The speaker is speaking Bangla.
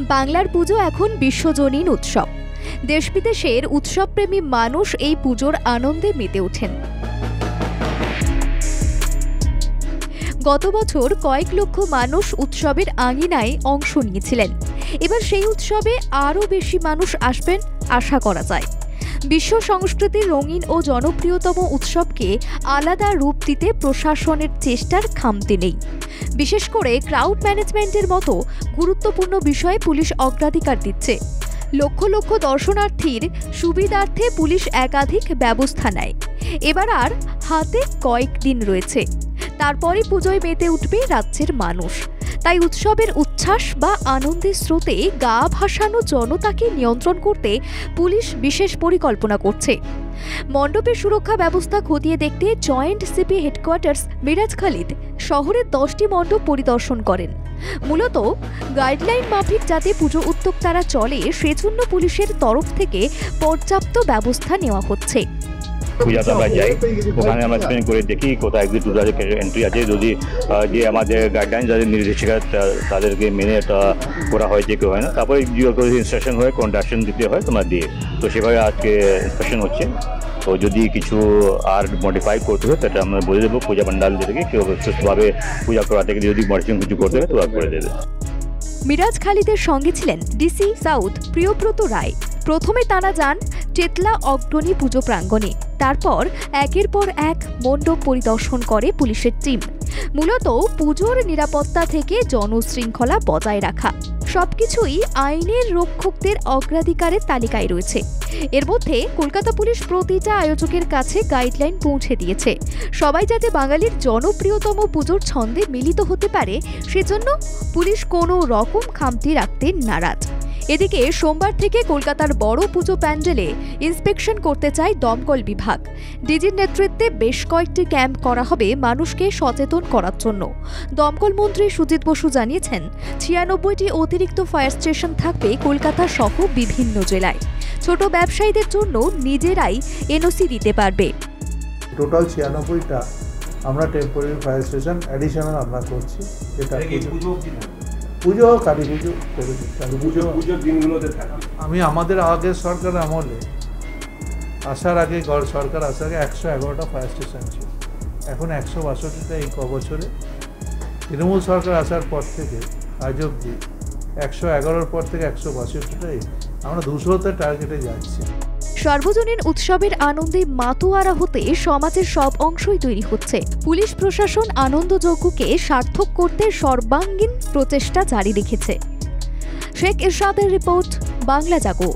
বাংলার পুজো এখন বিশ্বজনীন উৎসব। দেশ বিদেশের উৎসবপ্রেমী মানুষ এই পুজোর আনন্দে মেতে ওঠেন। গত বছর কয়েক লক্ষ মানুষ উৎসবের আঙিনায় অংশ নিয়েছিলেন। এবার সেই উৎসবে আরও বেশি মানুষ আসবেন আশা করা যায়। বিশ্ব সংস্কৃতির রঙিন ও জনপ্রিয়তম উৎসবকে আলাদা রূপ দিতে প্রশাসনের চেষ্টার খামতি নেই। বিশেষ করে ক্রাউড ম্যানেজমেন্টের মতো গুরুত্বপূর্ণ বিষয়ে পুলিশ অগ্রাধিকার দিচ্ছে। লক্ষ লক্ষ দর্শনার্থীর সুবিধার্থে পুলিশ একাধিক ব্যবস্থা নেয়। এবার আর হাতে কয়েকদিন রয়েছে, তারপরই পুজোয় মেতে উঠবে রাজ্যের মানুষ। তাই উৎসবের উচ্ছ্বাস বা আনন্দের স্রোতে গা ভাসানো জনতাকে নিয়ন্ত্রণ করতে পুলিশ বিশেষ পরিকল্পনা করছে। মণ্ডপের সুরক্ষা ব্যবস্থা খতিয়ে দেখতে joint CP headquarters Miraj Khalid শহরের 10টি মণ্ডপ পরিদর্শন করেন। মূলত গাইডলাইন মাফিক যাতে পুজো উদ্যোক্তারা চলে সেজন্য পুলিশের তরফ থেকে পর্যাপ্ত ব্যবস্থা নেওয়া হচ্ছে। পূজাতে আমরা যাই, ওখানে আমরা স্ক্রিন করে দেখি কোথায় এক্সিট এন্ট্রি আছে, যদি যে আমাদের গাইডলাইন যাদের নির্দেশিকা তাদেরকে মেনে এটা করা হয়েছে কেউ হয় না, তারপরে ইনস্ট্রাকশন হয়ে কন্ডাকশন দিতে হয় তোমরা দিয়ে, তো সেভাবে আজকে ইন্সপেকশন হচ্ছে। তো যদি কিছু আর মডিফাই করতে হয় সেটা আমরা বলে দেবো পূজা পান্ডালদেরকে, কেউ সুস্থভাবে পূজা করা থেকে যদি মডিফিকেশন কিছু করতে হয় তো করে দেবে। মিরাজ খালিদের সঙ্গে ছিলেন ডিসি সাউথ প্রিয়ব্রত রায়। প্রথমে তারা যান চেতলা অগ্রণী পুজো প্রাঙ্গণে, তারপর একের পর এক মণ্ডপ পরিদর্শন করে পুলিশের টিম। মূলত পুজোর নিরাপত্তা থেকে জনশৃঙ্খলা বজায় রাখা সবকিছুই আইনের রক্ষকদের অগ্রাধিকারের তালিকায় রয়েছে। এর মধ্যে কলকাতা পুলিশ প্রতিটা আয়োজকের কাছে গাইডলাইন পৌঁছে দিয়েছে। সবাই যাতে বাঙালির জনপ্রিয়তম পুজোর ছন্দে মিলিত হতে পারে সেজন্য পুলিশ কোনো রকম খামতি রাখতে নারাজ। এদিকে সোমবার থেকে কলকাতার বড় পুজো প্যান্ডেলে ইন্সপেকশন করতে চায় দমকল বিভাগ। ডিজির নেতৃত্বে বেশ কয়েকটি ক্যাম্প করা হবে মানুষকে সচেতন করার জন্য। দমকল মন্ত্রী সুজিত বসু জানিয়েছেন 96টি অতিরিক্ত ফায়ার স্টেশন থাকবে কলকাতা সহ বিভিন্ন জেলায়। ছোট ব্যবসায়ীদের জন্য নিজেরাই এনওসি দিতে পারবে। টোটাল 96টা আমরা টেম্পোরারি ফায়ার স্টেশন অ্যাডিশনাল আমরা করছি। এটা পুজো কালী পুজো করেছি, কালী পুজোর দিনগুলোতে আমি আমাদের আগের সরকার আমলে আসার আগে সরকার আসার আগে 111টা ফায়ার স্টেশন ছিল, এখন 162টা এই বছরে। তৃণমূল সরকার আসার পর থেকে আজ অবধি 111-র পর থেকে 162টাই আমরা 200তে টার্গেটে যাচ্ছি। সর্বজনীন উৎসবের আনন্দে মাতোয়ারা হতে সমাজের সব অংশই তৈরি হচ্ছে। পুলিশ প্রশাসন আনন্দযজ্ঞকে সার্থক করতে সর্বাঙ্গীন প্রচেষ্টা জারি রেখেছে। শেখ ইরশাদের রিপোর্ট, বাংলা জাগো।